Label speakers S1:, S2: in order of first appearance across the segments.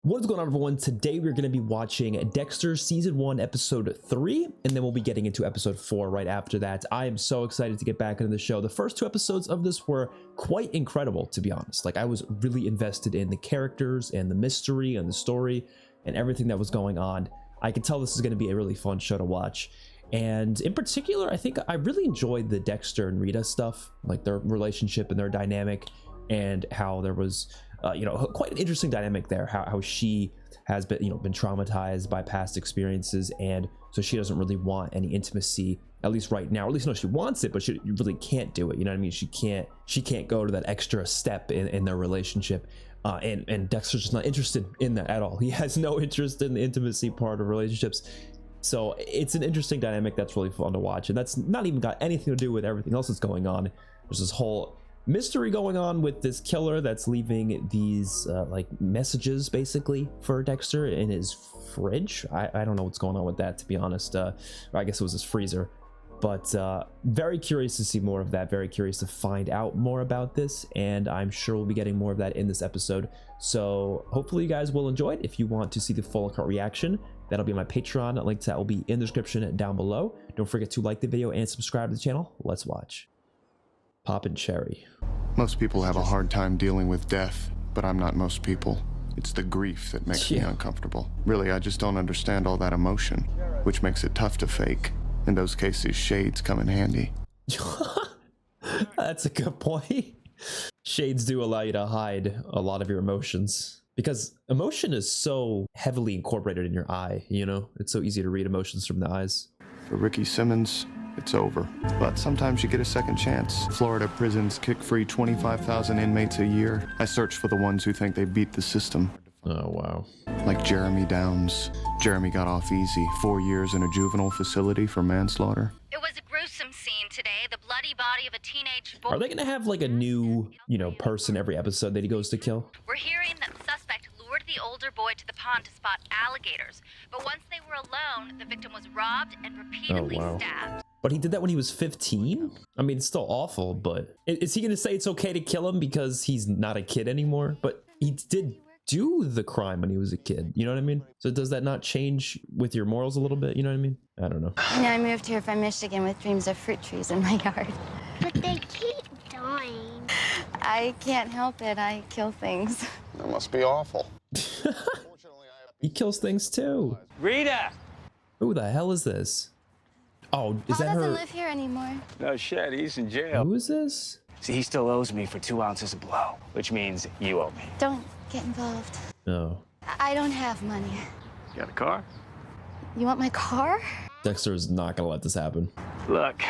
S1: What's going on, everyone? Today we're going to be watching Dexter season 1 episode 3, and then we'll be getting into episode 4 right after that. I am so excited to get back into the show. The first 2 episodes of this were quite incredible, to be honest. Like, I was really invested in the characters and the mystery and the story and everything that was going on. I can tell this is going to be a really fun show to watch. And in particular, I think I really enjoyed the Dexter and Rita stuff, like their relationship and their dynamic, and how there was quite an interesting dynamic there, how she has been been traumatized by past experiences, and so she doesn't really want any intimacy, at least right now. Or at least no, she wants it, but she really can't do it, you know what I mean? She can't go to that extra step in their relationship, and Dexter's just not interested in that at all. He has no interest in the intimacy part of relationships. So it's an interesting dynamic that's really fun to watch, and that's not even got anything to do with everything else that's going on. There's this whole mystery going on with this killer that's leaving these like messages basically for Dexter in his fridge. I don't know what's going on with that, to be honest. I guess it was his freezer, but very curious to see more of that, very curious to find out more about this, and I'm sure we'll be getting more of that in this episode. So hopefully you guys will enjoy it. If you want to see the full cut reaction, that'll be my Patreon. A link to that will be in the description down below. Don't forget to like the video and subscribe to the channel. Let's watch. Poppin' cherry.
S2: Most people have a hard time dealing with death, but I'm not most people. It's the grief that makes me uncomfortable. Really, I just don't understand all that emotion, which makes it tough to fake. In those cases, shades come in handy.
S1: That's a good point. Shades do allow you to hide a lot of your emotions, because emotion is so heavily incorporated in your eye, you know? It's so easy to read emotions from the eyes.
S2: For Ricky Simmons, it's over. But sometimes you get a second chance. Florida prisons kick free 25,000 inmates a year. I search for the ones who think they beat the system.
S1: Oh, wow.
S2: Like Jeremy Downs. Jeremy got off easy. 4 years in a juvenile facility for manslaughter.
S3: It was a gruesome scene today. The bloody body of a teenage boy.
S1: Are they gonna have like a new, person every episode that he goes to kill?
S3: We're hearing that the suspect lured the older boy to the pond to spot alligators. But once they were alone, the victim was robbed and repeatedly stabbed.
S1: But he did that when he was 15? I mean, it's still awful, but is he gonna say it's okay to kill him because he's not a kid anymore? But he did do the crime when he was a kid, you know what I mean? So does that not change with your morals a little bit, you know what I mean? I don't know.
S4: I moved here from Michigan with dreams of fruit trees in my yard.
S5: But they keep dying.
S4: I can't help it. I kill things.
S2: That must be awful.
S1: He kills things too.
S6: Rita!
S1: Who the hell is this? Oh, is
S4: Paul
S1: that her?
S4: doesn't live here anymore.
S6: No shit, he's in jail.
S1: Who is this?
S6: See, he still owes me for 2 ounces of blow, which means you owe me.
S4: Don't get involved.
S1: No.
S4: I don't have money.
S6: You got a car?
S4: You want my car?
S1: Dexter is not gonna let this happen.
S6: Look,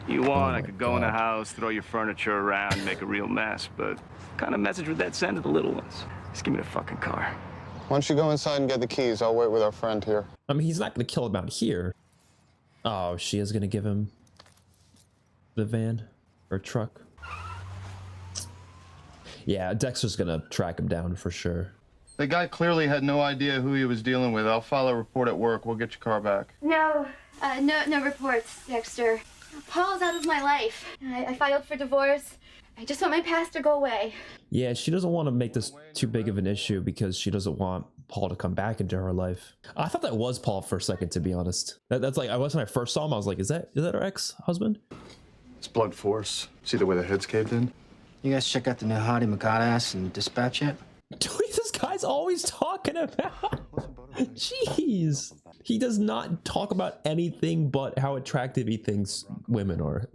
S6: you want, I
S1: my
S6: could go in the
S1: God.
S6: house, throw your furniture around, make a real mess, but what kind of message would that send to the little ones? Just give me the fucking car.
S2: Why don't you go inside and get the keys? I'll wait with our friend here.
S1: I mean, he's not gonna kill him out here. Oh, she is gonna give him the van or truck. Yeah, Dexter's gonna track him down for sure.
S2: The guy clearly had no idea who he was dealing with. I'll file a report at work. We'll get your car back.
S4: No, no reports, Dexter. Paul's out of my life. I filed for divorce. I just want my past to go away.
S1: Yeah, she doesn't want to make this too big of an issue because she doesn't want Paul to come back into her life. I thought that was Paul for a second, to be honest. That's like, when I first saw him, I was like, is that her ex-husband?
S2: It's blood force. See the way the head's caved in?
S7: You guys check out the new Hottie McCottass and Dispatch yet?
S1: Dude, this guy's always talking about. Jeez. He does not talk about anything but how attractive he thinks women are.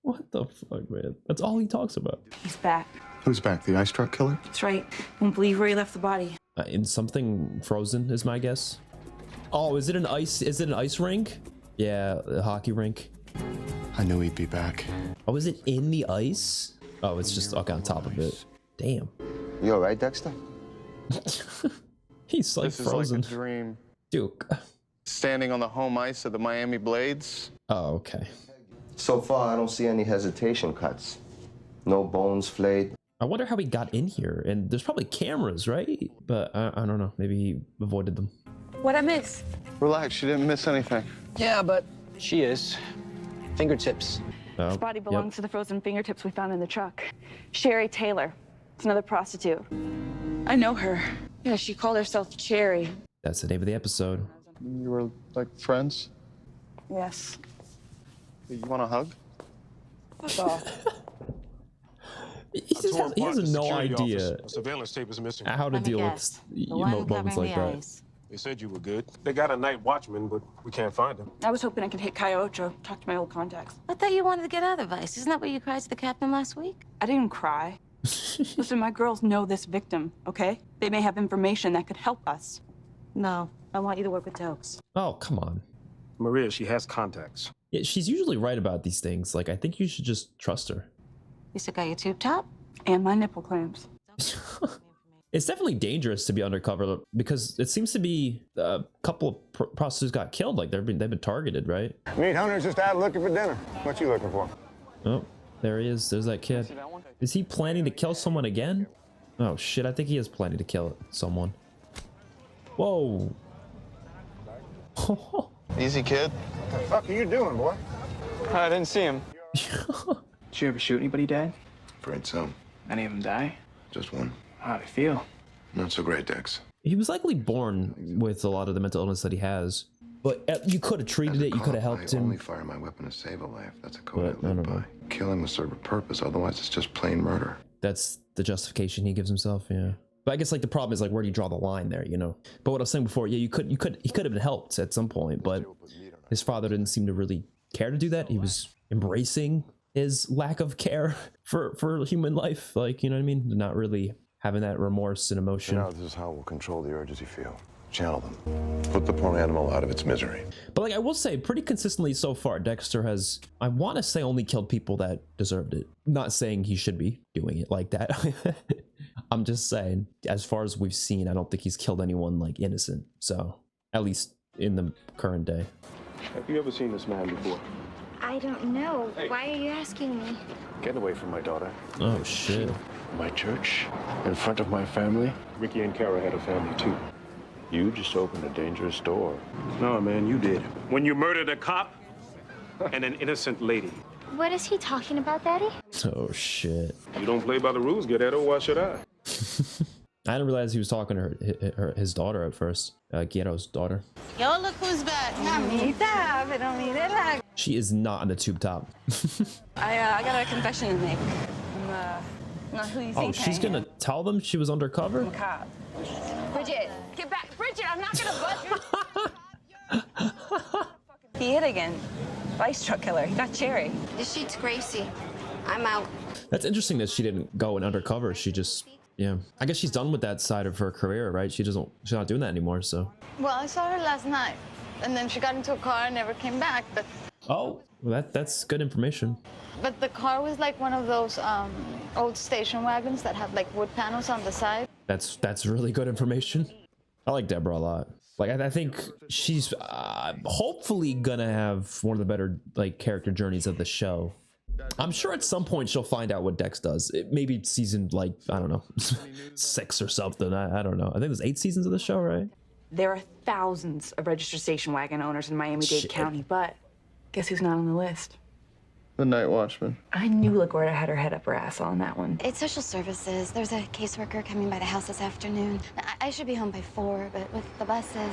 S1: What the fuck, man? That's all he talks about.
S8: He's back.
S2: Who's back? The ice truck killer?
S8: That's right. Won't believe where he left the body.
S1: In something frozen is my guess. Oh, is it an ice rink? Yeah, a hockey rink.
S2: I knew he'd be back.
S1: Oh, is it in the ice? Oh, it's just like on top of it. Damn.
S9: You all right, Dexter?
S1: He's like
S2: This is
S1: frozen.
S2: like a dream.
S1: Duke.
S2: Standing on the home ice of the Miami Blades.
S1: Oh, okay.
S9: So far, I don't see any hesitation cuts. No bones flayed.
S1: I wonder how he got in here. And there's probably cameras, right? But I don't know. Maybe he avoided them.
S8: What I miss?
S2: Relax, you didn't miss anything.
S7: Yeah, but she is. Fingertips.
S1: Oh,
S8: His body belongs to the frozen fingertips we found in the truck. Sherry Taylor. It's another prostitute. I know her. Yeah, she called herself Cherry.
S1: That's the name of the episode.
S2: You were like friends?
S8: Yes.
S2: You want a hug?
S8: Fuck off.
S1: He has no idea
S10: Surveillance tape is missing.
S1: how to deal with moments like that.
S10: They said you were good. They got a night watchman, but we can't find him.
S8: I was hoping I could hit Cayo Ocho, talk to my old contacts.
S11: I thought you wanted to get out of Vice. Isn't that what you cried to the captain last week?
S8: I didn't cry. Listen, my girls know this victim, okay? They may have information that could help us.
S11: No, I want you to work with Tokes.
S1: Oh, come on.
S10: Maria, she has contacts.
S1: Yeah, she's usually right about these things. Like, I think you should just trust her.
S11: You still got your tube top?
S8: And my nipple clamps.
S1: It's definitely dangerous to be undercover because it seems to be a couple of prostitutes got killed. Like they've been targeted, right?
S12: Meat Hunter's just out looking for dinner. What you looking for?
S1: Oh, there he is. There's that kid. Is he planning to kill someone again? Oh shit! I think he is planning to kill someone. Whoa.
S2: Easy, kid.
S12: What the fuck are you doing, boy?
S7: I didn't see him.
S13: Did you ever shoot anybody, Dad?
S9: Afraid so.
S13: Any of them die?
S9: Just one.
S13: How'd it feel?
S9: Not so great, Dex.
S1: He was likely born with a lot of the mental illness that he has. But you could have treated it. You could have helped
S9: I
S1: him.
S9: only fire my weapon to save a life. That's a code
S1: But
S9: I
S1: I
S9: live
S1: don't know.
S9: by. Killing must serve a purpose. Otherwise, it's just plain murder.
S1: That's the justification he gives himself. Yeah. But I guess like the problem is like where do you draw the line there, you know? But what I was saying before, yeah, he could have been helped at some point, but his father didn't seem to really care to do that. He was embracing his lack of care for human life, like, you know what I mean? Not really having that remorse and emotion.
S14: Now this is how we'll control the urges you feel. Channel them. Put the poor animal out of its misery.
S1: But like I will say, pretty consistently so far, Dexter has, I want to say, only killed people that deserved it. Not saying he should be doing it like that. I'm just saying, as far as we've seen, I don't think he's killed anyone like innocent. So, at least in the current day.
S10: Have you ever seen this man before?
S5: I don't know. Why are you asking me?
S14: Get away from my daughter.
S1: Oh shit.
S14: My church, in front of my family.
S10: Ricky and Kara had a family too.
S14: You just opened a dangerous door.
S10: No, man, you did. When you murdered a cop and an innocent lady.
S5: What is he talking about, Daddy?
S1: Oh shit.
S10: You don't play by the rules, Guerrero. Why should I?
S1: I didn't realize he was talking to his daughter at first. Guerrero's daughter.
S11: Yo, look who's back. Mamita, pero mírala.
S1: She is not on the tube top.
S8: I got a confession to make. I'm not who you think.
S1: Oh, she's gonna tell them she was undercover?
S8: I'm a cop.
S11: Bridget, get back. Bridget, I'm not gonna bust.
S8: He hit again. Vice truck killer. He got Cherry.
S4: This sheet's Gracie. I'm out.
S1: That's interesting that she didn't go in undercover. She just, yeah. I guess she's done with that side of her career, right? She's not doing that anymore, so.
S15: Well, I saw her last night, and then she got into a car and never came back, but...
S1: Oh, well, that's good information.
S15: But the car was like one of those old station wagons that have like wood panels on the side.
S1: That's really good information. I like Deborah a lot. Like I think she's hopefully gonna have one of the better like character journeys of the show. I'm sure at some point she'll find out what Dex does. Maybe season like, I don't know, 6 or something. I don't know. I think there's 8 seasons of the show, right?
S8: There are thousands of registered station wagon owners in Miami-Dade County, but guess who's not on the list?
S2: The night watchman.
S8: I knew LaGuardia had her head up her ass on that one.
S4: It's social services. There's a caseworker coming by the house this afternoon. I should be home by 4, but with the buses...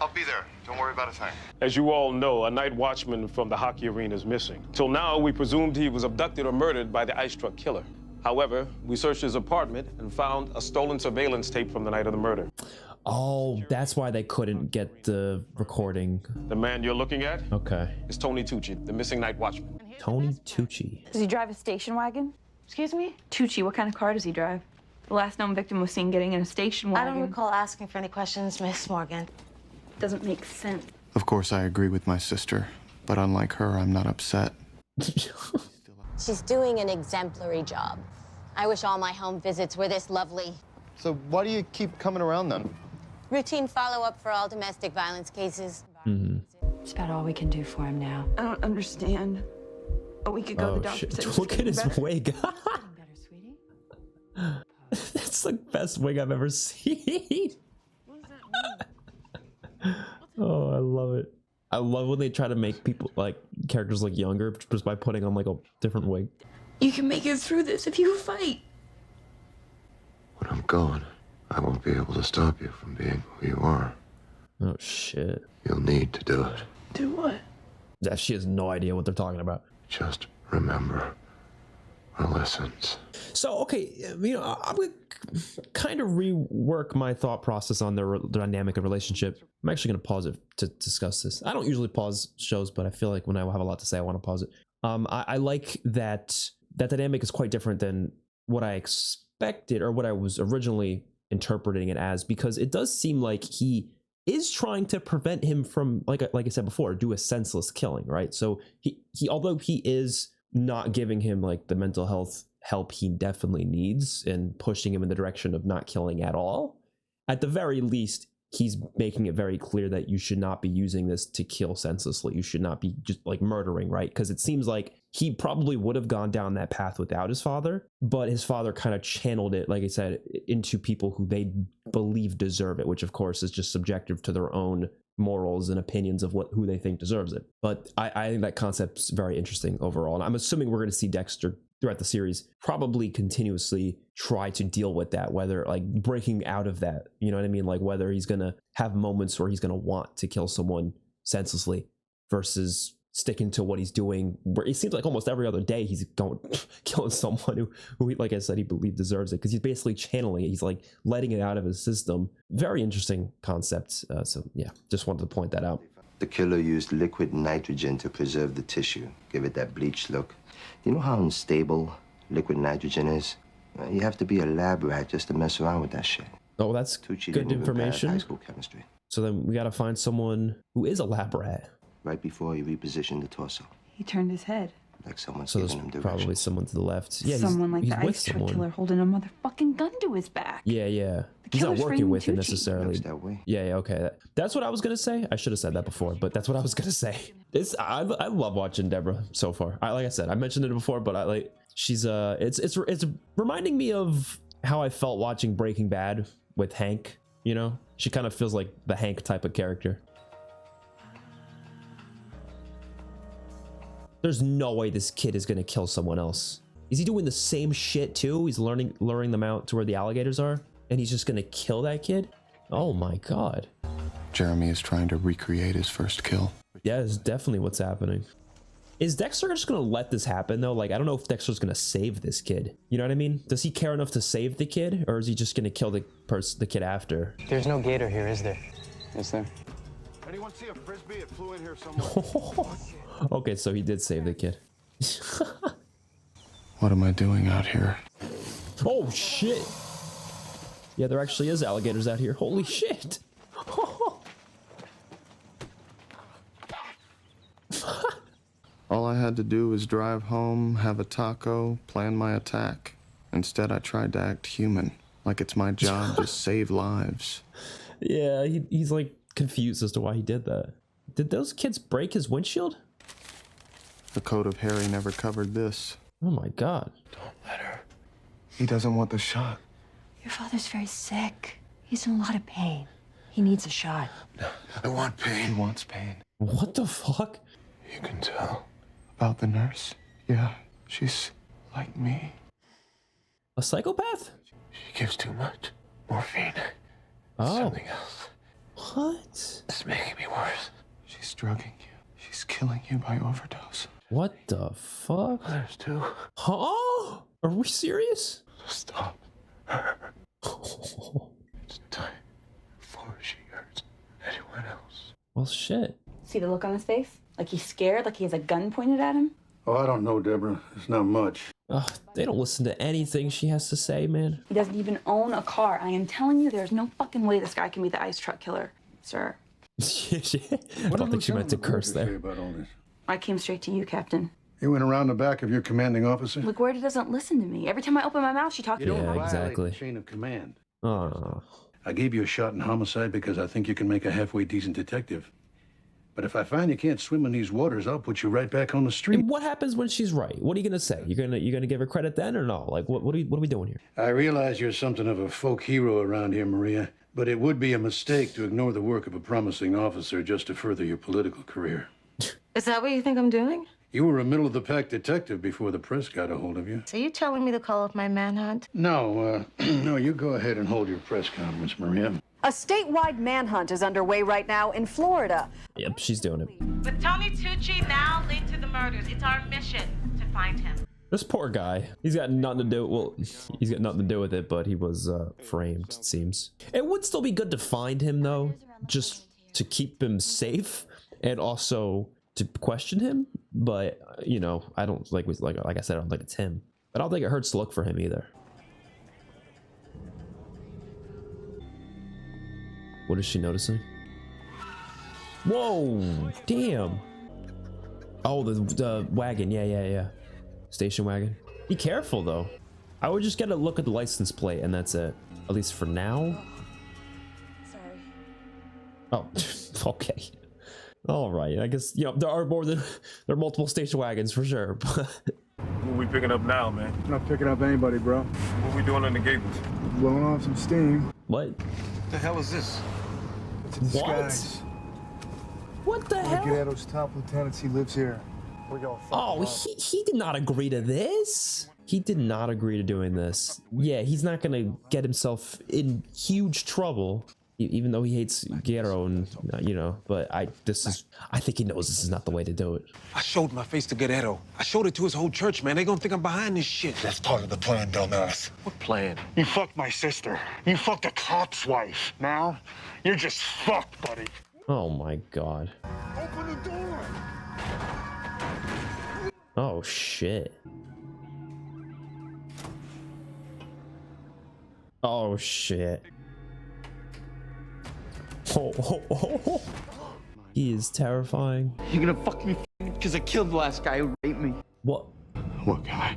S2: I'll be there. Don't worry about a thing.
S10: As you all know, a night watchman from the hockey arena is missing. Till now, we presumed he was abducted or murdered by the ice truck killer. However, we searched his apartment and found a stolen surveillance tape from the night of the murder.
S1: Oh, that's why they couldn't get the recording.
S10: The man you're looking at?
S1: Okay.
S10: Is Tony Tucci, the missing night watchman.
S1: Tony Tucci.
S8: Does he drive a station wagon? Excuse me? Tucci, what kind of car does he drive? The last known victim was seen getting in a station wagon.
S11: I don't recall asking for any questions, Miss Morgan.
S8: Doesn't make sense.
S2: Of course, I agree with my sister, but unlike her, I'm not upset.
S11: She's doing an exemplary job. I wish all my home visits were this lovely.
S2: So why do you keep coming around then?
S11: Routine follow-up for all domestic violence cases.
S8: It's about all we can do for him now. I don't understand. A week ago, the doctor said
S1: Look at his wig. That's the best wig I've ever seen. Oh, I love it. I love when they try to make people like characters look younger just by putting on like a different wig.
S8: You can make it through this if you fight.
S9: When I'm gone,
S14: I won't be able to stop you from being who you are.
S1: Oh, shit.
S14: You'll need to do it.
S13: Do what?
S1: Yeah, she has no idea what they're talking about.
S14: Just remember our lessons.
S1: So, okay, you know, I'm going to kind of rework my thought process on their dynamic of relationship. I'm actually going to pause it to discuss this. I don't usually pause shows, but I feel like when I have a lot to say, I want to pause it. I like that dynamic is quite different than what I expected or what I was originally interpreting it as, because it does seem like he is trying to prevent him from, like I said before, do a senseless killing, right? So he although he is not giving him like the mental health help he definitely needs and pushing him in the direction of not killing at all, at the very least he's making it very clear that you should not be using this to kill senselessly. You should not be just like murdering, right? Because it seems like he probably would have gone down that path without his father, but his father kind of channeled it, like I said, into people who they believe deserve it, which of course is just subjective to their own morals and opinions of who they think deserves it. But I think that concept's very interesting overall. And I'm assuming we're going to see Dexter throughout the series probably continuously try to deal with that, whether like breaking out of that, you know what I mean? Like whether he's going to have moments where he's going to want to kill someone senselessly versus sticking to what he's doing, where it seems like almost every other day he's going killing someone who like I said, he believed deserves it, because he's basically channeling it. He's like letting it out of his system. Very interesting concept. So yeah, just wanted to point that out.
S9: The killer used liquid nitrogen to preserve the tissue, give it that bleached look. You know how unstable liquid nitrogen is? You have to be a lab rat just to mess around with that shit.
S1: Oh, that's
S9: Tucci
S1: good
S9: didn't even pass
S1: information.
S9: high school chemistry.
S1: So then we got to find someone who is a lab rat.
S9: Right before he repositioned the torso.
S8: He turned his head.
S9: Like someone's
S1: So there's
S9: giving him direction.
S1: probably someone to the left. Yeah,
S8: Someone like
S1: he's
S8: the
S1: with
S8: ice truck
S1: someone.
S8: killer holding a motherfucking gun to his back.
S1: Yeah. He's not
S8: killer's
S1: working
S8: framed
S1: with it
S8: Tucci.
S1: necessarily.
S9: Looks that way.
S1: Yeah, okay. That's what I was gonna say. I should have said that before, but that's what I was gonna say. I love watching Deborah so far. Like I said, I mentioned it before, but she's it's reminding me of how I felt watching Breaking Bad with Hank. You know, she kind of feels like the Hank type of character. There's no way this kid is gonna kill someone else. Is he doing the same shit too? He's luring them out to where the alligators are, and he's just gonna kill that kid? Oh my god.
S2: Jeremy is trying to recreate his first kill.
S1: Yeah, it's definitely what's happening. Is Dexter just gonna let this happen though? Like, I don't know if Dexter's gonna save this kid. You know what I mean? Does he care enough to save the kid, or is he just gonna kill the kid after?
S7: There's no gator here, is there?
S13: Is there?
S12: Anyone see a frisbee? It flew in here somewhere.
S1: Okay, so he did save the kid.
S2: What am I doing out here?
S1: Oh shit! Yeah, there actually is alligators out here. Holy shit!
S2: All I had to do was drive home, have a taco, plan my attack. Instead, I tried to act human, like it's my job to save lives.
S1: Yeah, he's like confused as to why he did that. Did those kids break his windshield?
S2: The coat of Harry never covered this.
S1: Oh my god.
S2: Don't let her. He doesn't want the shot.
S16: Your father's very sick. He's in a lot of pain. He needs a shot.
S14: No, I want pain.
S2: He wants pain.
S1: What the fuck?
S14: You can tell.
S2: About the nurse? Yeah, she's like me.
S1: A psychopath?
S14: She gives too much. Morphine.
S1: Oh.
S14: Something else.
S1: What?
S14: It's making me worse.
S2: She's drugging you. She's killing you by overdose.
S1: What the fuck?
S14: Others too.
S1: Huh? Are we serious?
S14: Stop her. It's time before she hurts anyone else.
S1: Well, shit.
S8: See the look on his face? Like he's scared, like he has a gun pointed at him?
S12: Oh, I don't know, Deborah. It's not much.
S1: They don't listen to anything she has to say, man.
S8: He doesn't even own a car. I am telling you, there's no fucking way this guy can be the ice truck killer, sir.
S1: I don't think she meant to curse there.
S12: About all this?
S8: I came straight to you, Captain.
S12: You went around the back of your commanding officer?
S8: LaGuardia doesn't listen to me. Every time I open my mouth, she talks
S12: You
S8: to me.
S12: don't
S1: Yeah,
S12: violate
S1: exactly.
S12: the chain of command.
S1: Oh.
S12: I gave you a shot in homicide because I think you can make a halfway decent detective. But if I find you can't swim in these waters, I'll put you right back on the street.
S1: And what happens when she's right? What are you gonna say? You're gonna give her credit then or no? Like what are we doing here?
S12: I realize you're something of a folk hero around here, Maria, but it would be a mistake to ignore the work of a promising officer just to further your political career.
S16: Is that what you think I'm doing?
S12: You were a middle-of-the-pack detective before the press got a hold of you.
S17: So you telling me to call off my manhunt?
S12: No, no, you go ahead and hold your press conference, Maria.
S18: A statewide manhunt is underway right now in Florida.
S1: Yep, she's doing it.
S19: With Tony Tucci now linked to the murders, it's our mission to find him.
S1: This poor guy. He's got nothing to do. Well, he's got nothing to do with it, but he was framed, it seems. It would still be good to find him, though, just to keep him safe and also to question him. But you know, I don't like I said, I don't think it's him. But I don't think it hurts to look for him either. What is she noticing? Whoa! Damn! Oh, the wagon. Yeah. Station wagon. Be careful, though. I would just get a look at the license plate, and that's it. At least for now.
S18: Sorry.
S1: Oh, okay. All right. I guess, you know, there are multiple station wagons for sure.
S10: What we picking up now, man?
S20: Not picking up anybody, bro.
S10: What we doing in the Gables?
S20: Blowing off some steam.
S1: What?
S10: What the hell is this?
S20: It's a disguise.
S1: What the hell?
S20: Ghetto's top lieutenant, he lives here. We're going.
S1: Oh, he did not agree to this. He did not agree to doing this. Yeah, he's not gonna get himself in huge trouble, even though he hates Guerrero and you know. But I think he knows this is not the way to do it.
S21: I showed my face to Guerrero. I showed it to his whole church, man. They gonna think I'm behind this shit.
S22: That's part of the plan, dumbass.
S21: What plan?
S22: You fucked my sister. You fucked a cop's wife. Now, you're just fucked, buddy.
S1: Oh my god.
S22: Open the door.
S1: Oh shit. Oh shit. Oh. He is terrifying.
S23: You're gonna fuck me because I killed the last guy who raped me.
S1: What?
S2: What guy?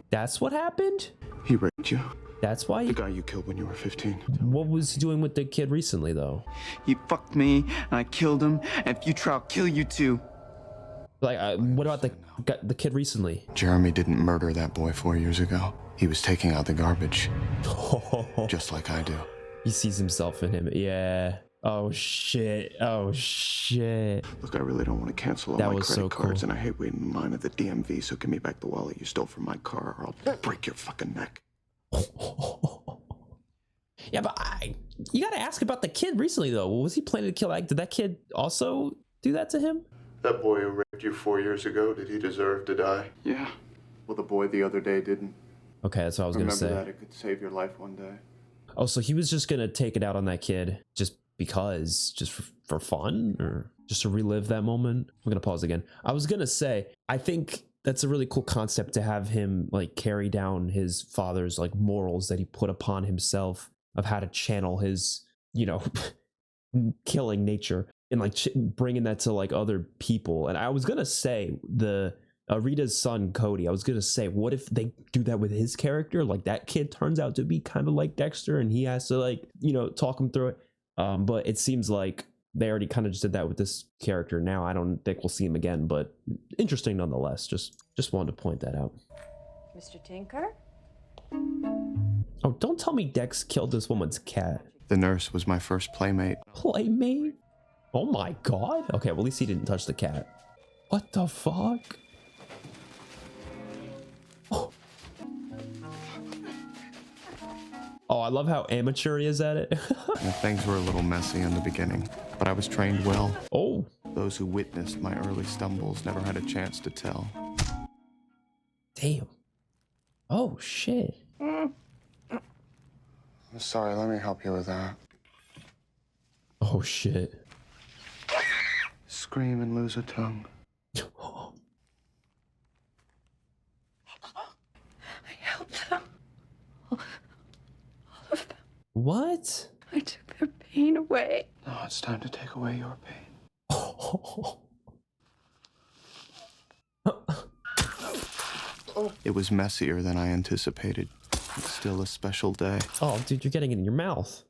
S1: That's what happened?
S2: He raped you.
S1: That's why?
S2: The guy you killed when you were 15.
S1: What was he doing with the kid recently, though?
S23: He fucked me, and I killed him, and if you try, I'll kill you too.
S1: Like, what about the kid recently?
S2: Jeremy didn't murder that boy 4 years ago. He was taking out the garbage. Just like I do.
S1: He sees himself in him. Yeah. Oh shit. Oh shit.
S2: Look, I really don't want to cancel all my credit cards, and I hate waiting in line at the DMV, so give me back the wallet you stole from my car, or I'll break your fucking neck.
S1: Yeah, but you gotta ask about the kid recently, though. Was he planning to kill? Like, did that kid also do that to him?
S2: That boy who raped you 4 years ago, did he deserve to die? Yeah. Well, the boy the other day didn't.
S1: Okay, that's what I was gonna say.
S2: Remember that it could save your life one day.
S1: Oh, so he was just gonna take it out on that kid just because, just for fun, or just to relive that moment? I'm gonna pause again. I was gonna say, I think that's a really cool concept to have him like carry down his father's like morals that he put upon himself of how to channel his, you know, killing nature and like bringing that to like other people. And I was gonna say Rita's son Cody, I was gonna say, what if they do that with his character? Like that kid turns out to be kind of like Dexter and he has to like, you know, talk him through it. But it seems like they already kind of just did that with this character. Now I don't think we'll see him again, but interesting nonetheless. Just wanted to point that out.
S18: Mr. Tinker?
S1: Oh, don't tell me Dex killed this woman's cat.
S2: The nurse was my first playmate.
S1: Playmate? Oh my god. Okay, well at least he didn't touch the cat. What the fuck? Oh, I love how amateur he is at it.
S2: Things were a little messy in the beginning, but I was trained well.
S1: Oh.
S2: Those who witnessed my early stumbles never had a chance to tell.
S1: Damn. Oh, shit.
S2: Sorry, let me help you with that.
S1: Oh, shit.
S2: Scream and lose a tongue.
S15: I helped them.
S1: What?
S15: I took their pain away.
S2: No, it's time to take away your pain. It was messier than I anticipated. It's still a special day.
S1: Oh, dude, you're getting it in your mouth.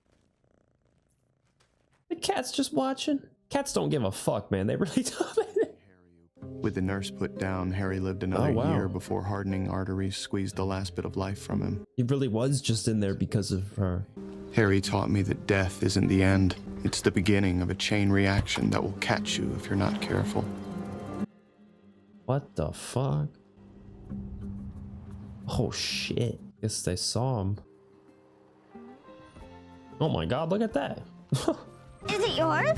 S1: The cat's just watching. Cats don't give a fuck, man. They really don't.
S2: With the nurse put down, Harry lived another year before hardening arteries squeezed the last bit of life from him.
S1: He really was just in there because of her.
S2: Harry taught me that death isn't the end. It's the beginning of a chain reaction that will catch you if you're not careful.
S1: What the fuck? Oh shit. Guess they saw him. Oh my god, look at that.
S17: Is it yours?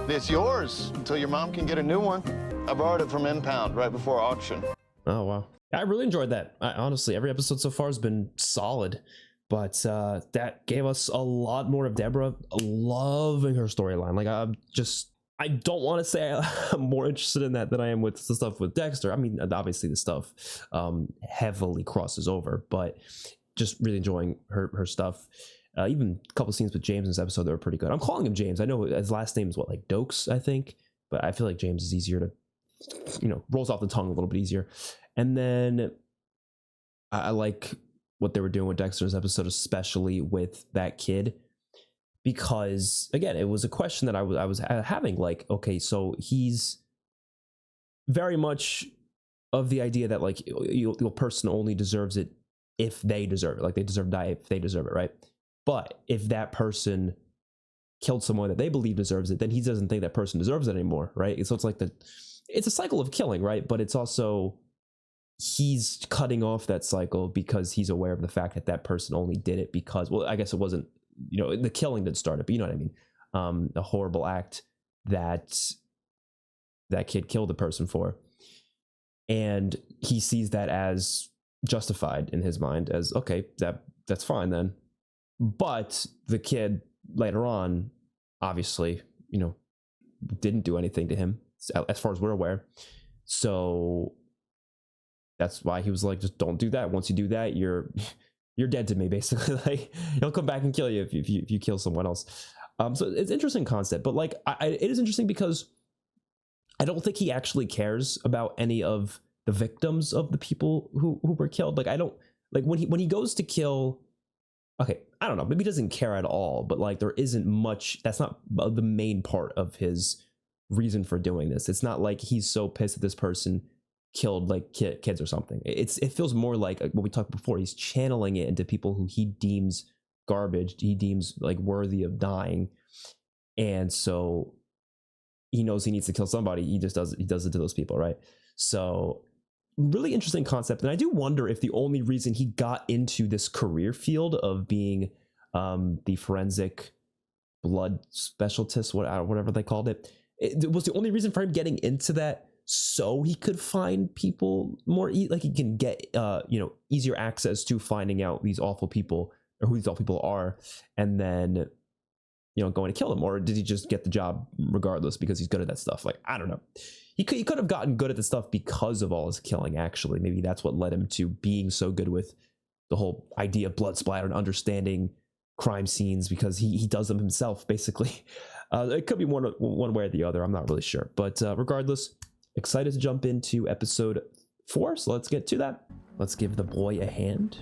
S2: It's yours until your mom can get a new one. I borrowed it from Impound right before auction.
S1: Oh wow. I really enjoyed that. Honestly, every episode so far has been solid. But that gave us a lot more of Deborah. Loving her storyline. Like, I don't want to say I'm more interested in that than I am with the stuff with Dexter. I mean, obviously the stuff heavily crosses over, but just really enjoying her stuff. Even a couple scenes with James in this episode that were pretty good. I'm calling him James. I know his last name is what, like Dokes, I think, but I feel like James is easier to, you know, rolls off the tongue a little bit easier. And then I like what they were doing with Dexter's episode, especially with that kid, because again, it was a question that I was having, like, okay, so he's very much of the idea that like your person only deserves it if they deserve it, like they deserve to die if they deserve it, right? But if that person killed someone that they believe deserves it, then he doesn't think that person deserves it anymore, right? So it's like it's a cycle of killing, right? But it's also, he's cutting off that cycle because he's aware of the fact that that person only did it because, well, I guess it wasn't, you know, the killing didn't start it, but you know what I mean? A horrible act that that kid killed a person for. And he sees that as justified in his mind, as, okay, that's fine then. But the kid later on, obviously, you know, didn't do anything to him as far as we're aware. So that's why he was like, just don't do that. Once you do that, you're dead to me, basically. Like, he'll come back and kill you if you kill someone else. So it's an interesting concept, but like, it is interesting because I don't think he actually cares about any of the victims of the people who were killed. Like, I don't, like, when he goes to kill, okay, I don't know, maybe he doesn't care at all, but like, there isn't much, that's not the main part of his reason for doing this. It's not like he's so pissed that this person killed like kids or something. It feels more like what we talked before. He's channeling it into people who he deems garbage, he deems like worthy of dying, and so he knows he needs to kill somebody. He does it to those people, right? So really interesting concept. And I do wonder if the only reason he got into this career field of being the forensic blood specialist, whatever they called it was the only reason for him getting into that, so he could find people more like he can get you know, easier access to finding out these awful people or who these awful people are, and then, you know, going to kill them. Or did he just get the job regardless because he's good at that stuff? Like, I don't know. He could have gotten good at the stuff because of all his killing, actually. Maybe that's what led him to being so good with the whole idea of blood splatter and understanding crime scenes, because he does them himself, basically. It could be one way or the other. I'm not really sure. But regardless, excited to jump into episode 4. So let's get to that. Let's give the boy a hand.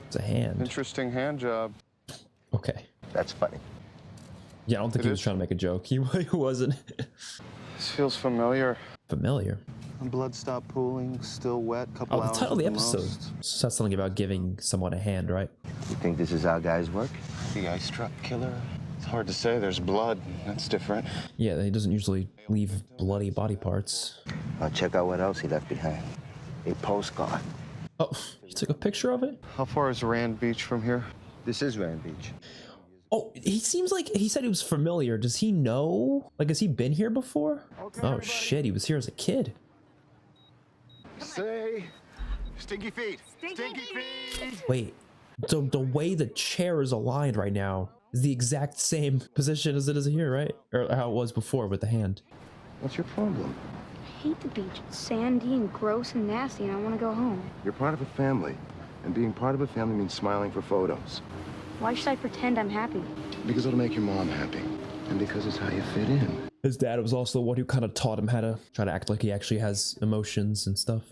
S1: It's a hand.
S2: Interesting hand job.
S1: Okay.
S9: That's funny.
S1: Yeah, I don't think he was trying to make a joke. He wasn't.
S2: This feels familiar.
S1: Familiar?
S2: Blood stopped pooling, still wet, couple hours.
S1: The title of the episode
S2: most.
S1: says something about giving someone a hand, right?
S9: You think this is how guys work?
S2: The ice truck killer? It's hard to say. There's blood. That's different.
S1: Yeah, he doesn't usually leave bloody body parts.
S9: Now check out what else he left behind. A postcard.
S1: Oh, you took a picture of it?
S2: How far is Rand Beach from here?
S9: This is Rand Beach.
S1: Oh, he seems like he said he was familiar. Does he know? Like, has he been here before? Okay, oh, everybody. Shit, he was here as a kid.
S2: Say, stinky feet. Stinky feet.
S1: Wait, the way the chair is aligned right now is the exact same position as it is here, right? Or how it was before with the hand.
S2: What's your problem?
S3: I hate the beach. It's sandy and gross and nasty, and I want to go home.
S9: You're part of a family, and being part of a family means smiling for photos.
S3: Why should I pretend I'm happy?
S9: Because it'll make your mom happy, and because it's how you fit in.
S1: His dad was also the one who kind of taught him how to try to act like he actually has emotions and stuff.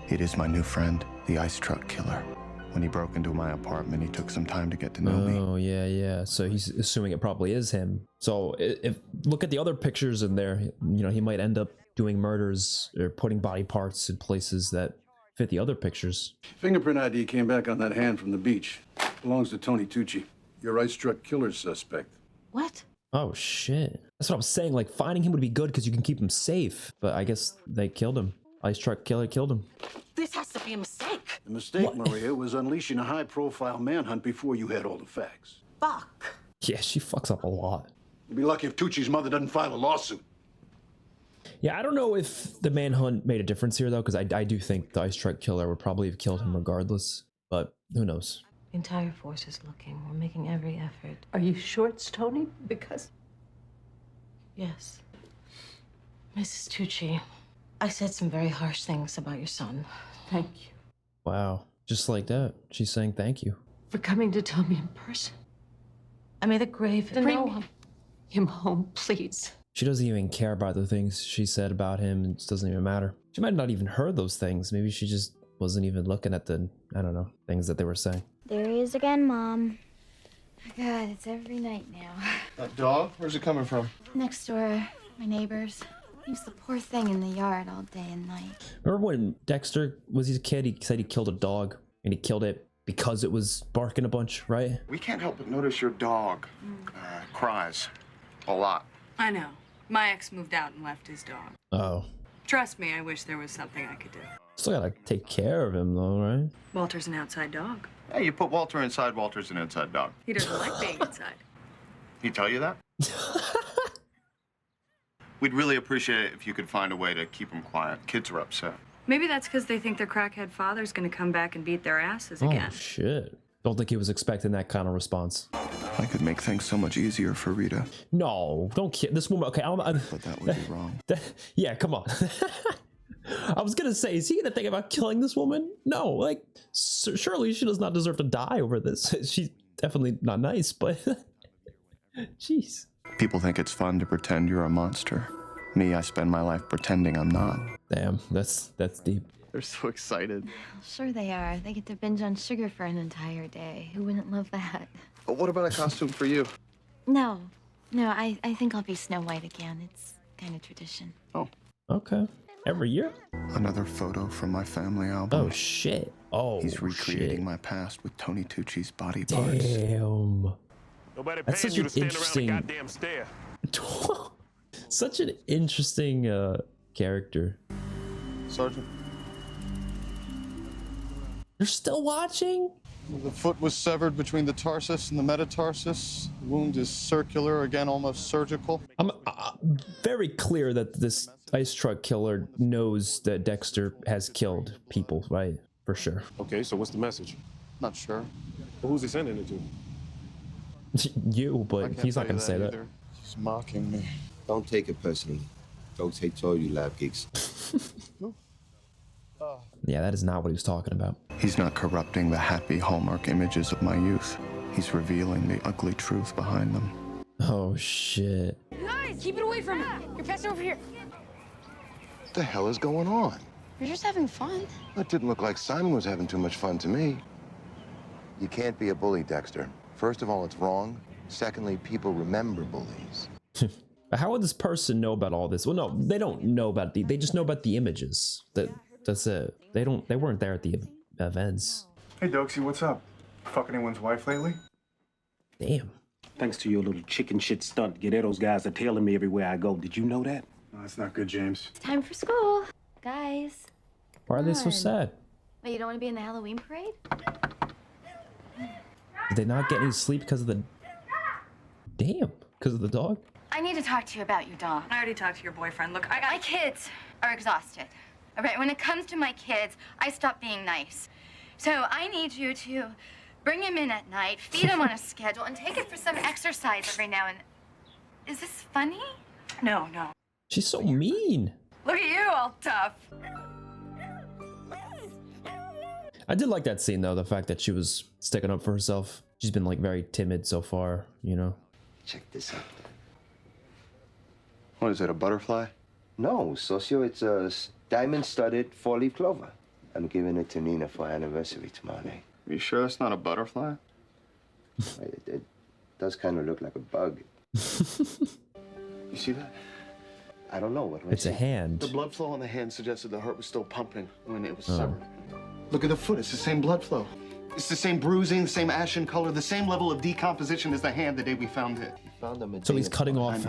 S2: It is my new friend, the ice truck killer. When he broke into my apartment, he took some time to get to know me.
S1: Oh, yeah. So he's assuming it probably is him. So if look at the other pictures in there, you know, he might end up doing murders or putting body parts in places that fit the other pictures.
S12: Fingerprint ID came back on that hand from the beach. Belongs to Tony Tucci, your ice truck killer's suspect.
S3: What?
S1: Oh, shit. That's what I'm saying. Like, finding him would be good because you can keep him safe. But I guess they killed him. Ice truck killer killed him.
S4: This has to be a mistake.
S12: The mistake, Maria, was unleashing a high-profile manhunt before you had all the facts.
S4: Fuck.
S1: Yeah, she fucks up a lot.
S12: You'd be lucky if Tucci's mother doesn't file a lawsuit.
S1: Yeah, I don't know if the manhunt made a difference here, though, because I do think the ice truck killer would probably have killed him regardless. But who knows?
S5: The entire force is looking. We're making every effort. Are you sure it's Tony? Because... Yes. Mrs. Tucci, I said some very harsh things about your son. Thank you.
S1: Wow. Just like that. She's saying thank you.
S5: For coming to tell me in person. I made a grave. Bring him home, please.
S1: She doesn't even care about the things she said about him. It doesn't even matter. She might not even heard those things. Maybe she just wasn't even looking at the, I don't know, things that they were saying.
S3: There he is again, Mom. Oh, God, it's every night now.
S2: That dog? Where's it coming from?
S3: Next door, my neighbors. Leaves the poor thing in the yard all day and night.
S1: Remember when Dexter was a kid, he said he killed a dog, and he killed it because it was barking a bunch, right?
S2: We can't help but notice your dog cries a lot.
S6: I know. My ex moved out and left his dog.
S1: Oh.
S6: Trust me, I wish there was something I could do.
S1: Still gotta take care of him, though, right?
S6: Walter's an outside dog.
S2: Hey, you put Walter inside, Walter's an inside dog.
S6: He doesn't like being inside.
S2: He tell you that? We'd really appreciate it if you could find a way to keep him quiet. Kids are upset.
S6: Maybe that's because they think their crackhead father's gonna come back and beat their asses again.
S1: Oh, shit. Don't think he was expecting that kind of response.
S2: I could make things so much easier for Rita.
S1: No, don't kill this woman. Okay,
S2: but that would be wrong.
S1: Yeah, come on. I was gonna say, is he gonna think about killing this woman? No, like, surely she does not deserve to die over this. She's definitely not nice, but jeez.
S2: People think it's fun to pretend you're a monster. Me, I spend my life pretending I'm not.
S1: Damn, that's deep.
S2: They're so excited.
S3: Sure they are. They get to binge on sugar for an entire day. Who wouldn't love that?
S2: But what about a costume for you?
S3: No. No, I think I'll be Snow White again. It's kind of tradition.
S2: Oh.
S1: Okay. Every year?
S2: Another photo from my family album.
S1: Oh, shit. Oh,
S2: he's recreating my past with Tony Tucci's body parts.
S1: Damn.
S10: Nobody
S1: That's
S10: paying
S1: such
S10: you
S1: an
S10: to stand
S1: interesting...
S10: around a goddamn stair.
S1: Such an interesting character.
S2: Sergeant.
S1: You're still watching?
S2: The foot was severed between the tarsus and the metatarsus. The wound is circular, again, almost surgical.
S1: I'm very clear that this ice truck killer knows that Dexter has killed people, right? For sure.
S10: Okay, so what's the message?
S2: Not sure.
S10: Well, who's he sending it to?
S1: You, but he's not going to say that.
S2: He's mocking me.
S9: Don't take it personally. Folks hate all you lab geeks.
S1: Yeah, that is not what he was talking about.
S2: He's not corrupting the happy hallmark images of my youth. He's revealing the ugly truth behind them.
S1: Oh, shit.
S17: Guys, keep it away from me. You're passing over here.
S14: What the hell is going on?
S3: You're just having fun.
S14: That didn't look like Simon was having too much fun to me. You can't be a bully, Dexter. First of all, it's wrong. Secondly, people remember bullies.
S1: How would this person know about all this? Well, no, they don't know about they just know about the images. That's it. They weren't there at the events.
S20: Hey, Doxy, what's up? Fuck anyone's wife lately?
S1: Damn.
S21: Thanks to your little chicken shit stunt, Guerrero's guys are tailing me everywhere I go. Did you know that?
S20: No, that's not good, James.
S3: It's time for school. Guys.
S1: Why are they so sad?
S3: Wait, you don't want to be in the Halloween parade?
S1: Did they not get any sleep because of the... Damn. Because of the dog?
S15: I need to talk to you about your dog.
S6: I already talked to your boyfriend. Look,
S15: My kids are exhausted. All right, when it comes to my kids, I stop being nice. So I need you to bring him in at night, feed him on a schedule, and take it for some exercise every now and... Is this funny?
S6: No, no.
S1: She's so mean.
S6: Look at you, all tough.
S1: I did like that scene, though. The fact that she was sticking up for herself. She's been, like, very timid so far, you know?
S9: Check this out.
S2: What is it, a butterfly?
S9: No, Socio, it's a diamond-studded four-leaf clover. I'm giving it to Nina for our anniversary tomorrow night.
S2: Are you sure it's not a butterfly?
S9: It does kind of look like a bug.
S2: You see that?
S9: I don't know. What do I
S1: It's
S9: see?
S1: a hand.
S2: The blood flow on the hand suggested the heart was still pumping when it was
S1: Oh.
S2: severed. Look at the foot. It's the same blood flow. It's the same bruising, the same ashen color, the same level of decomposition as the hand the day we found it.
S9: Found them
S1: So he's cutting off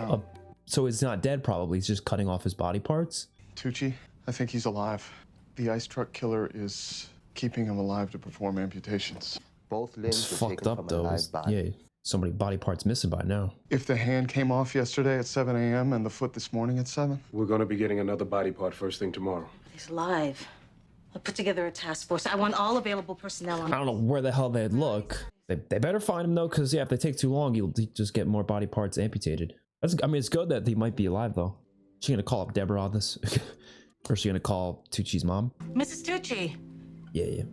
S1: So he's not dead probably, he's just cutting off his body parts?
S2: Tucci, I think he's alive. The ice truck killer is keeping him alive to perform amputations.
S9: Both
S1: It's
S9: limbs were
S1: fucked
S9: taken
S1: up
S9: from a
S1: though.
S9: live body.
S1: Yeah, so many body parts missing by now.
S2: If the hand came off yesterday at 7 a.m. and the foot this morning at 7?
S10: We're gonna be getting another body part first thing tomorrow.
S5: He's alive. I'll put together a task force. I want all available personnel on.
S1: I don't know where the hell they'd look. They better find him though, because yeah, if they take too long, you'll just get more body parts amputated. I mean, it's good that he might be alive though. She gonna call up Deborah on this? Or is she gonna call Tucci's mom?
S5: Mrs. Tucci.
S1: Yeah.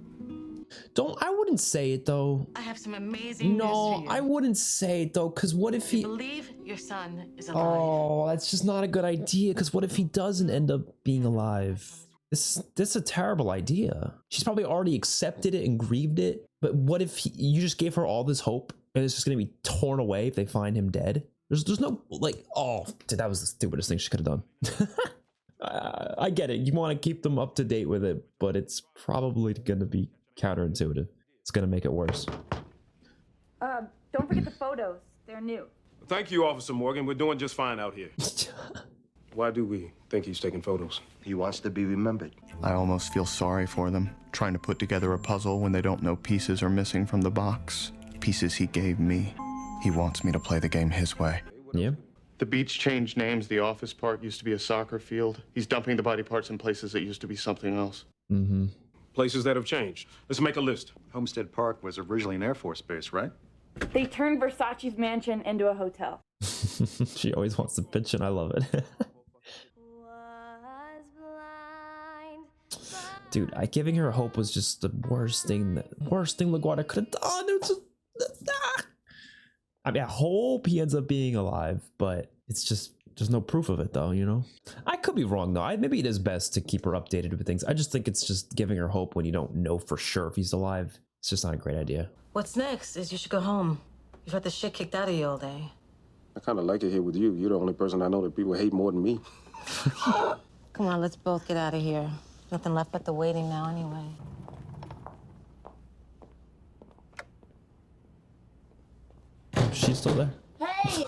S1: I wouldn't say it though.
S5: I have some amazing news
S1: No,
S5: for you.
S1: I wouldn't say it though, because what if he...
S5: Believe your son is alive.
S1: Oh, that's just not a good idea, because what if he doesn't end up being alive? This is a terrible idea. She's probably already accepted it and grieved it, but what if you just gave her all this hope and it's just gonna be torn away if they find him dead? There's no, like, oh, dude, that was the stupidest thing she could have done. I get it, you want to keep them up to date with it, but it's probably gonna be counterintuitive. It's gonna make it worse.
S17: Don't forget the photos. They're new.
S10: Thank you, Officer Morgan. We're doing just fine out here. Why do we think he's taking photos?
S9: He wants to be remembered.
S2: I almost feel sorry for them, trying to put together a puzzle when they don't know pieces are missing from the box. Pieces he gave me. He wants me to play the game his way.
S1: Yeah.
S2: The beach changed names. The office park used to be a soccer field. He's dumping the body parts in places that used to be something else.
S1: Mm-hmm.
S10: Places that have changed. Let's make a list.
S20: Homestead Park was originally an Air Force base, right?
S17: They turned Versace's mansion into a hotel.
S1: She always wants to pitch and I love it. Dude, giving her hope was just the worst thing LaGuardia could have done. It was just, I mean, I hope he ends up being alive, but it's just, there's no proof of it though, you know? I could be wrong though. Maybe it is best to keep her updated with things. I just think it's just giving her hope when you don't know for sure if he's alive. It's just not a great idea.
S5: What's next is you should go home. You've had the shit kicked out of you all day.
S10: I kind of like it here with you. You're the only person I know that people hate more than me.
S5: Come on, let's both get out of here. Nothing left but the waiting now anyway.
S1: She's still there.
S5: Hey!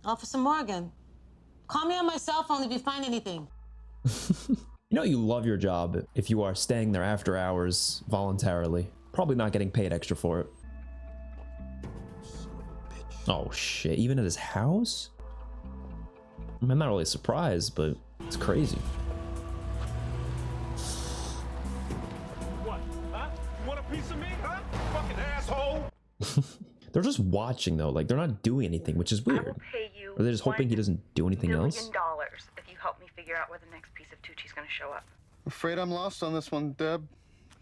S5: Officer Morgan, call me on my cell phone if you find anything.
S1: You know you love your job if you are staying there after hours voluntarily. Probably not getting paid extra for it. Oh shit, even at his house? I mean, I'm not really surprised, but it's crazy.
S10: What? Huh? You want a piece of me, huh? Fucking asshole!
S1: They're just watching though, like they're not doing anything, which is weird. Are they just hoping he doesn't do anything else?
S6: $1 million if you help me figure out where the next piece of Tucci's gonna show up.
S2: Afraid I'm lost on this one, Deb.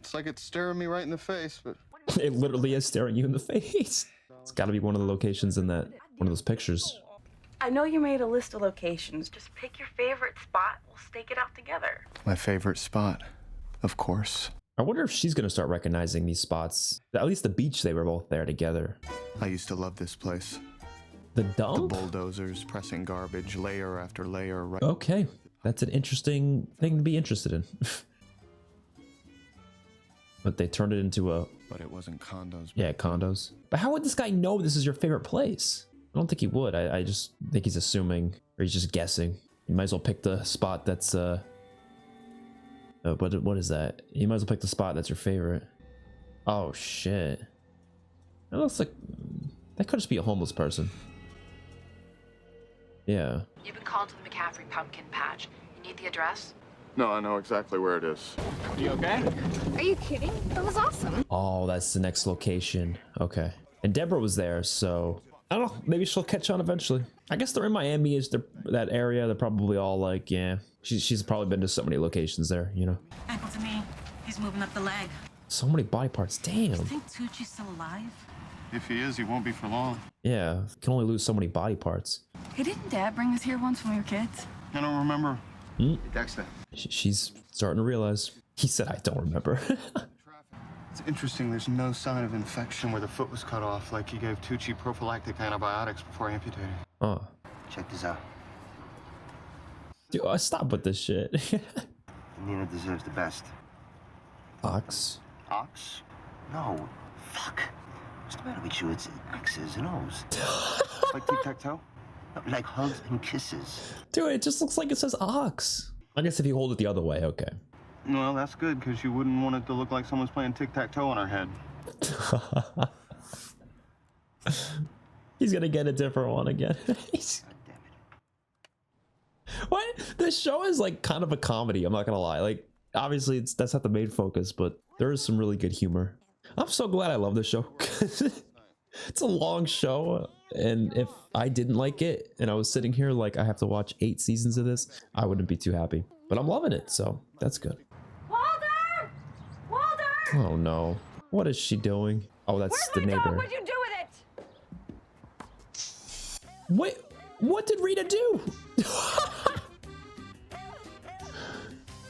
S2: It's like it's staring me right in the face, but...
S1: It literally is staring you in the face. It's gotta be one of the locations in that, one of those pictures.
S6: I know you made a list of locations. Just pick your favorite spot. We'll stake it out together.
S2: My favorite spot, of course.
S1: I wonder if she's gonna start recognizing these spots. At least the beach, they were both there together.
S2: I used to love this place.
S1: The dump?
S2: The bulldozers pressing garbage layer after layer. Right.
S1: Okay, that's an interesting thing to be interested in. But they turned it into a...
S2: But it wasn't condos.
S1: Yeah, condos. But how would this guy know this is your favorite place? I don't think he would. I just think he's assuming, or he's just guessing. You might as well pick the spot that's what is that? You might as well pick the spot that's your favorite. Oh shit. That looks like that could just be a homeless person. Yeah.
S6: You've been called to the McCaffrey pumpkin patch. You need the address?
S2: No, I know exactly where it is.
S20: You okay?
S3: Are you kidding? That was awesome.
S1: Oh, that's the next location. Okay. And Deborah was there, so I don't know. Maybe she'll catch on eventually. I guess they're in Miami. Is that area? They're probably all like, yeah. She's probably been to so many locations there, you know.
S5: Ankle to me. He's moving up the leg.
S1: So many body parts. Damn.
S5: You think Tucci's still alive?
S2: If he is, he won't be for long.
S1: Yeah. Can only lose so many body parts.
S6: Hey, didn't Dad bring us here once when we were kids?
S2: I don't remember.
S9: Dexter.
S1: She's starting to realize. He said, I don't remember.
S2: It's interesting, there's no sign of infection where the foot was cut off, like he gave Tucci prophylactic antibiotics before amputating.
S1: Oh.
S9: Check this out.
S1: Dude, stop with this shit.
S9: Nina deserves the best.
S1: Ox.
S9: Ox? No. Fuck. What's the matter with you? It's X's and O's.
S2: Like tic-tac-toe?
S9: Like hugs and kisses.
S1: Dude, it just looks like it says ox. I guess if you hold it the other way, okay.
S2: Well, that's good, because you wouldn't want it to look like someone's playing tic-tac-toe on our head.
S1: He's gonna get a different one again. What? This show is like kind of a comedy, I'm not gonna lie. Like, obviously that's not the main focus, but there is some really good humor. I'm so glad I love this show. It's a long show, and if I didn't like it and I was sitting here like I have to watch 8 seasons of this, I wouldn't be too happy. But I'm loving it, so that's good.
S17: Walter! Walter!
S1: Oh no. What is she doing? Oh, that's the neighbor.
S17: What'd you do with it?
S1: Wait, what did Rita do?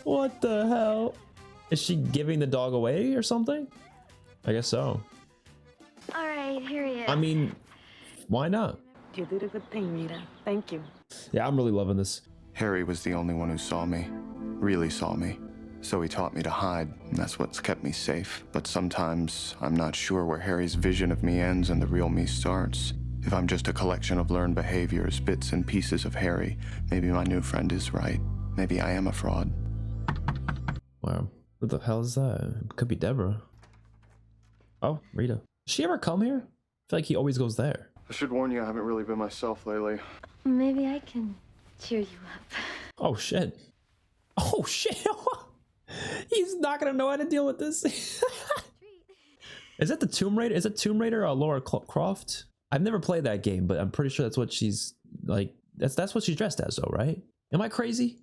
S1: What the hell? Is she giving the dog away or something? I guess so.
S3: All right, here he is.
S1: I mean, why not?
S6: You did a good thing, Rita. Thank you.
S1: Yeah, I'm really loving this.
S2: Harry was the only one who saw me, really saw me. So he taught me to hide, and that's what's kept me safe. But sometimes I'm not sure where Harry's vision of me ends and the real me starts. If I'm just a collection of learned behaviors, bits and pieces of Harry, maybe my new friend is right. Maybe I am a fraud.
S1: Wow, what the hell is that? Could be Deborah. Oh, Rita. Does she ever come here? I feel like he always goes there.
S2: I should warn you, I haven't really been myself lately.
S3: Maybe I can cheer you up.
S1: Oh shit. Oh shit. He's not gonna know how to deal with this. Is that the Tomb Raider? Is it Tomb Raider or Lara Croft? I've never played that game, but I'm pretty sure that's what she's like. That's what she's dressed as, though, right? Am I crazy?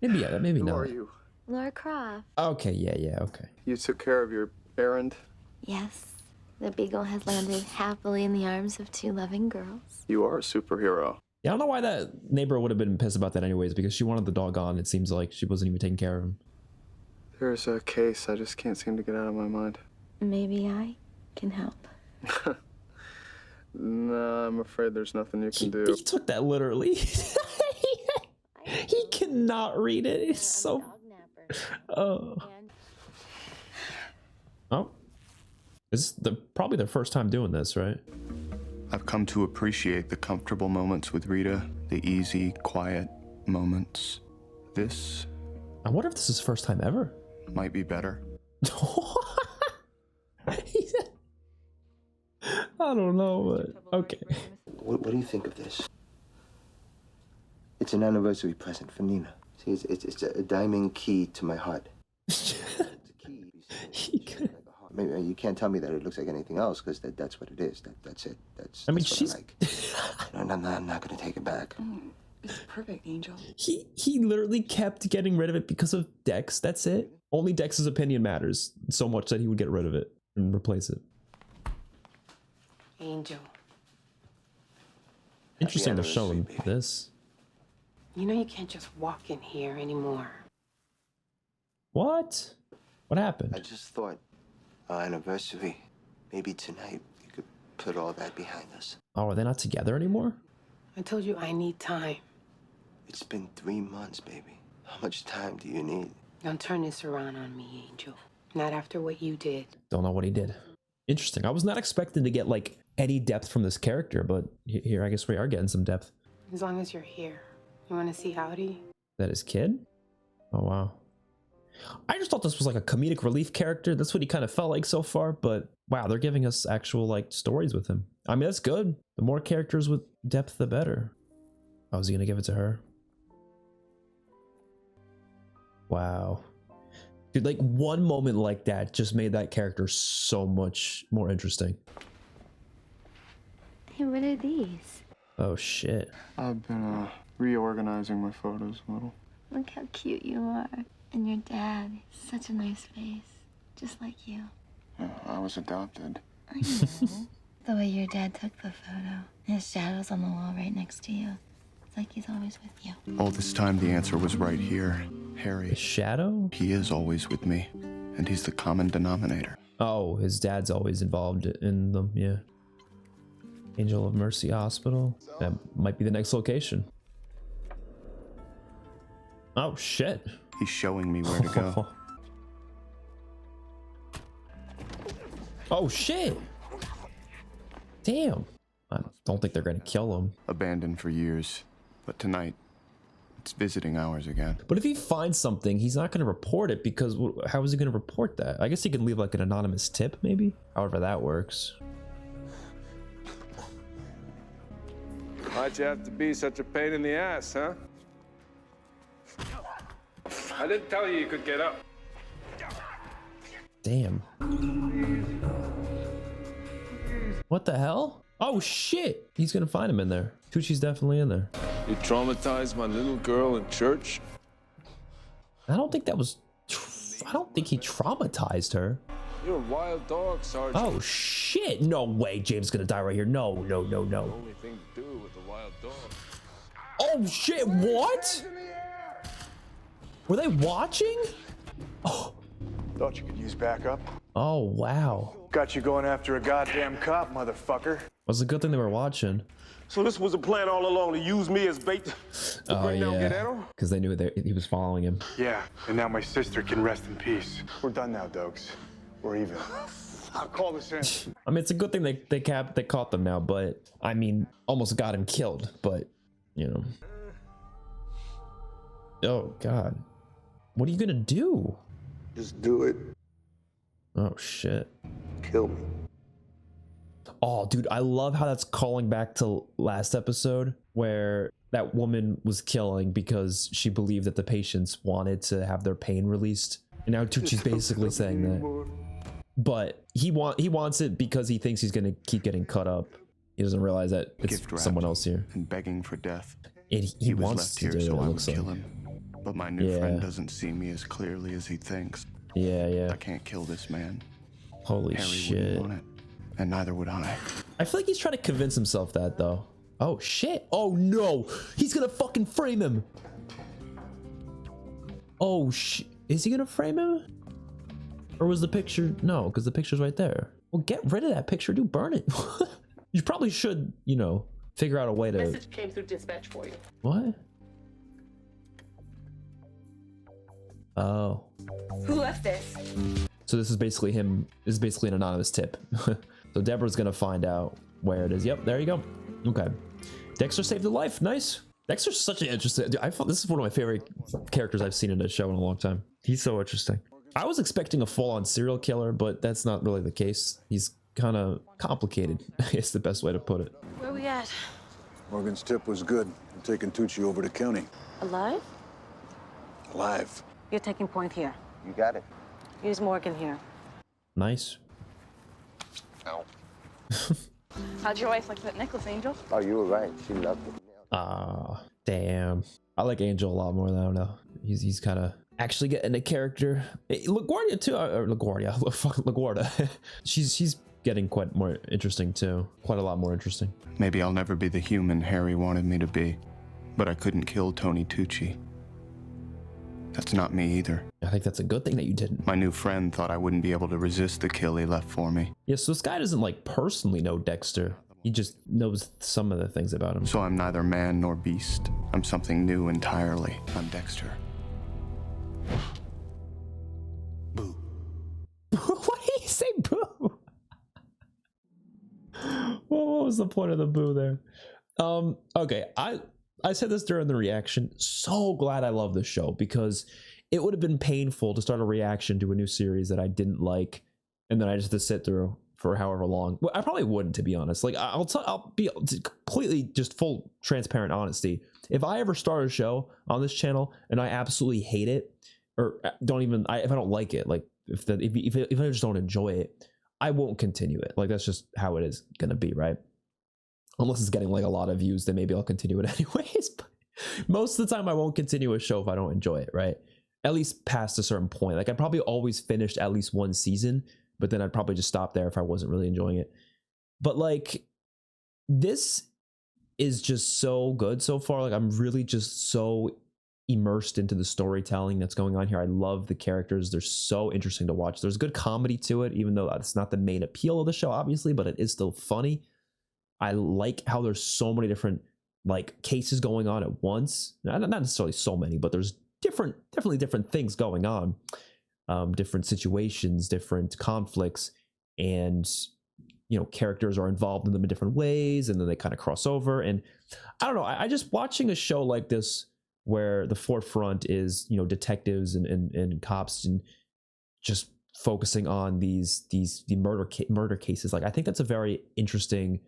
S1: Maybe yeah, maybe
S2: Who
S1: not.
S2: are you?
S3: Lara Croft.
S1: Okay, yeah, okay.
S2: You took care of your errand?
S3: Yes. The beagle has landed happily in the arms of 2 loving girls.
S2: You are a superhero.
S1: Yeah, I don't know why that neighbor would have been pissed about that anyways, because she wanted the dog on. It seems like she wasn't even taking care of him.
S2: There's a case I just can't seem to get out of my mind.
S3: Maybe I can help.
S2: No, I'm afraid there's nothing you can do.
S1: He took that literally. He cannot read it. It's so... Oh. Oh. This is probably their first time doing this, right?
S2: I've come to appreciate the comfortable moments with Rita, the easy, quiet moments. This...
S1: I wonder if this is his first time ever.
S2: Might be better.
S1: I don't know, but okay.
S9: What do you think of this? It's an anniversary present for Nina. See, it's a diamond key to my heart. It's a key. Maybe you can't tell me that it looks like anything else, because that's what it is. That's it. That's
S1: I mean,
S9: that's
S1: she's...
S9: what I like. No, I'm not gonna take it back.
S6: It's perfect, Angel.
S1: He literally kept getting rid of it because of Dex. That's it. Only Dex's opinion matters so much that he would get rid of it and replace it.
S5: Angel.
S1: Interesting they're showing this.
S5: You know you can't just walk in here anymore.
S1: What? What happened?
S9: I just thought our anniversary, maybe tonight we could put all that behind us.
S1: Oh, are they not together anymore?
S5: I told you I need time.
S9: It's been 3 months, baby. How much time do you need?
S5: Don't turn this around on me, Angel. Not after what you did.
S1: Don't know what he did. Interesting. I was not expecting to get like any depth from this character, but here I guess we are getting some depth.
S5: As long as you're here. You want to see Howdy?
S1: That his kid? Oh, wow. I just thought this was like a comedic relief character. That's what he kind of felt like so far, but wow, they're giving us actual like stories with him. I mean, that's good. The more characters with depth, the better. Oh, is he gonna give it to her? Wow. Dude, like one moment like that just made that character so much more interesting.
S3: Hey, what are these?
S1: Oh, shit.
S2: I've been reorganizing my photos a little.
S3: Look how cute you are. And your dad, such a nice face. Just like you.
S2: Yeah, I was adopted.
S3: I know. The way your dad took the photo. His shadow's on the wall right next to you. It's like he's always with you.
S2: All this time, the answer was right here. Harry.
S1: The shadow?
S2: He is always with me, and he's the common denominator.
S1: Oh, his dad's always involved in them, yeah. Angel of Mercy Hospital. That might be the next location. Oh, shit.
S2: He's showing me where to go.
S1: Oh, shit. Damn. Don't think they're gonna kill him.
S2: Abandoned for years, but tonight, it's visiting hours again.
S1: But if he finds something, he's not gonna report it because how is he gonna report that? I guess he can leave like an anonymous tip, maybe? However that works.
S7: Why'd you have to be such a pain in the ass, huh? I didn't tell you could get up.
S1: Damn. What the hell? Oh shit! He's gonna find him in there. Tucci's definitely in there.
S7: You traumatized my little girl in church?
S1: I don't think that was... I don't think he traumatized her.
S7: You're a wild dog, Sergeant.
S1: Oh shit! No way, James is gonna die right here. No, no, no, no.
S7: Only thing to do with a wild dog.
S1: Oh shit, what? Were they watching? Oh.
S22: Thought you could use backup.
S1: Oh, wow.
S22: Got you going after a goddamn cop, motherfucker.
S1: Was a good thing they were watching.
S10: So this was the plan all along, to use me as bait to bring down Guerrero?
S1: Because they knew that he was following him.
S22: Yeah, and now my sister can rest in peace. We're done now, Dokes. We're even. I'll call this in.
S1: I mean, it's a good thing they caught them now, but I mean, almost got him killed, but you know. Oh God. What are you gonna do?
S22: Just do it.
S1: Oh shit.
S22: Kill me.
S1: Oh, dude, I love how that's calling back to last episode where that woman was killing because she believed that the patients wanted to have their pain released. And now Tucci's basically saying that. But he wants it because he thinks he's gonna keep getting cut up. He doesn't realize that it's someone else here.
S2: And begging for death.
S1: He
S2: was
S1: wants
S2: left
S1: to
S2: here
S1: do it,
S2: so I would
S1: looks like.
S2: kill him. But my new friend doesn't see me as clearly as he thinks.
S1: Yeah.
S2: I can't kill this man.
S1: Holy
S2: Harry
S1: shit.
S2: wouldn't want it, and neither would I.
S1: I feel like he's trying to convince himself that though. Oh shit. Oh no. He's gonna fucking frame him. Oh shit. Is he gonna frame him? Or was the picture? No, because the picture's right there. Well, get rid of that picture, dude. Burn it. You probably should, you know, figure out a way to...
S11: Message came through dispatch for you.
S1: What? Oh.
S11: Who left this?
S1: So this is basically him. This is basically an anonymous tip. So Deborah's gonna find out where it is. Yep, there you go. Okay. Dexter saved a life. Nice. Dexter's such an interesting... Dude, I thought this is one of my favorite characters I've seen in a show in a long time. He's so interesting. I was expecting a full-on serial killer, but that's not really the case. He's kind of complicated. It's the best way to put it.
S5: Where are we at?
S12: Morgan's tip was good. I'm taking Tucci over to county.
S5: Alive?
S12: Alive.
S5: You're taking point here.
S9: You got it.
S5: Use Morgan here.
S1: Nice.
S9: Ow.
S8: How'd your wife like that necklace, Angel?
S9: Oh, you were right. She loved it.
S1: Ah, damn. I like Angel a lot more though. No, he's kind of actually getting a character. LaGuardia too. Or LaGuardia. Fuck LaGuardia. she's getting quite more interesting too. Quite a lot more interesting.
S2: Maybe I'll never be the human Harry wanted me to be, but I couldn't kill Tony Tucci. That's not me either.
S1: I think that's a good thing that you didn't.
S2: My new friend thought I wouldn't be able to resist the kill he left for me.
S1: Yeah, so this guy doesn't like personally know Dexter. He just knows some of the things about him.
S2: So I'm neither man nor beast. I'm something new entirely. I'm Dexter.
S1: Boo. Why did he say boo? What was the point of the boo there? Okay, I said this during the reaction. So glad I love this show because it would have been painful to start a reaction to a new series that I didn't like, and then I just had to sit through for however long. Well, I probably wouldn't, to be honest. Like I'll be completely just full transparent honesty. If I ever start a show on this channel and I absolutely hate it, or don't even, if I don't like it, like if I just don't enjoy it, I won't continue it. Like that's just how it is gonna be, right? Unless it's getting like a lot of views, then maybe I'll continue it anyways. But most of the time I won't continue a show if I don't enjoy it, right? At least past a certain point. Like I probably always finished at least one season, but then I'd probably just stop there if I wasn't really enjoying it. But like this is just so good so far. Like I'm really just so immersed into the storytelling that's going on here. I love the characters. They're so interesting to watch. There's good comedy to it, even though it's not the main appeal of the show, obviously, but it is still funny. I like how there's so many different like cases going on at once. Not necessarily so many, but there's definitely different things going on, different situations, different conflicts, and you know, characters are involved in them in different ways, and then they kind of cross over. And I don't know, I just watching a show like this where the forefront is, you know, detectives and cops and just focusing on the murder cases. Like, I think that's a very interesting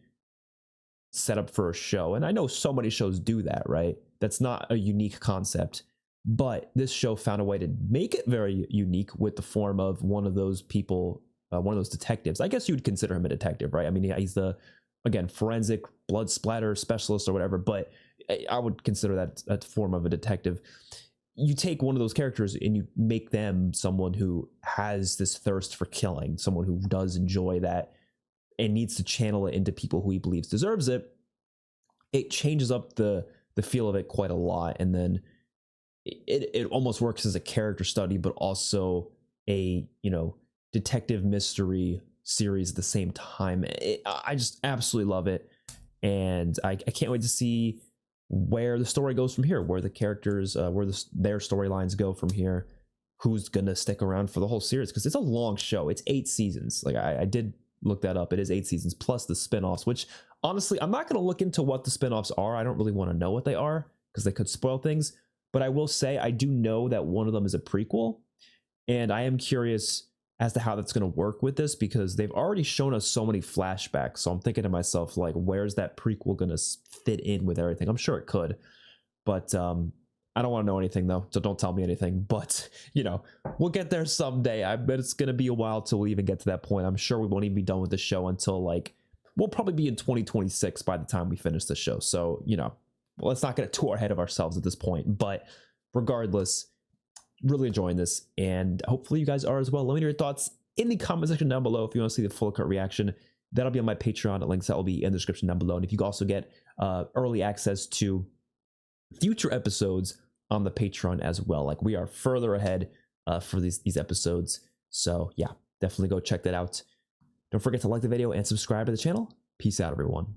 S1: setup for a show. And I know so many shows do that, right? That's not a unique concept, but this show found a way to make it very unique with the form of one of those people, one of those detectives. I guess you would consider him a detective, right? I mean, he's the, again, forensic blood splatter specialist or whatever, but I would consider that a form of a detective. You take one of those characters and you make them someone who has this thirst for killing, someone who does enjoy that and needs to channel it into people who he believes deserves it. It changes up the feel of it quite a lot. And then it almost works as a character study, but also a, you know, detective mystery series at the same time. I just absolutely love it. And I can't wait to see where the story goes from here, where the characters, their storylines go from here, who's going to stick around for the whole series. Because it's a long show. It's 8 seasons. Like, I did look that up. It is 8 seasons plus the spinoffs, which honestly, I'm not going to look into what the spinoffs are. I don't really want to know what they are because they could spoil things. But I will say I do know that one of them is a prequel. And I am curious as to how that's going to work with this, because they've already shown us so many flashbacks. So I'm thinking to myself, like, where's that prequel going to fit in with everything? I'm sure it could. But I don't want to know anything, though, so don't tell me anything. But, you know, we'll get there someday. I bet it's going to be a while till we even get to that point. I'm sure we won't even be done with the show until, like, we'll probably be in 2026 by the time we finish the show. So, you know, well, let's not get too ahead of ourselves at this point. But regardless, really enjoying this, and hopefully you guys are as well. Let me know your thoughts in the comment section down below. If you want to see the full cut reaction, that'll be on my Patreon. Links that will be in the description down below. And if you also get early access to future episodes on the Patreon as well. Like, we are further ahead for these episodes. So yeah, definitely go check that out. Don't forget to like the video and subscribe to the channel. Peace out, everyone.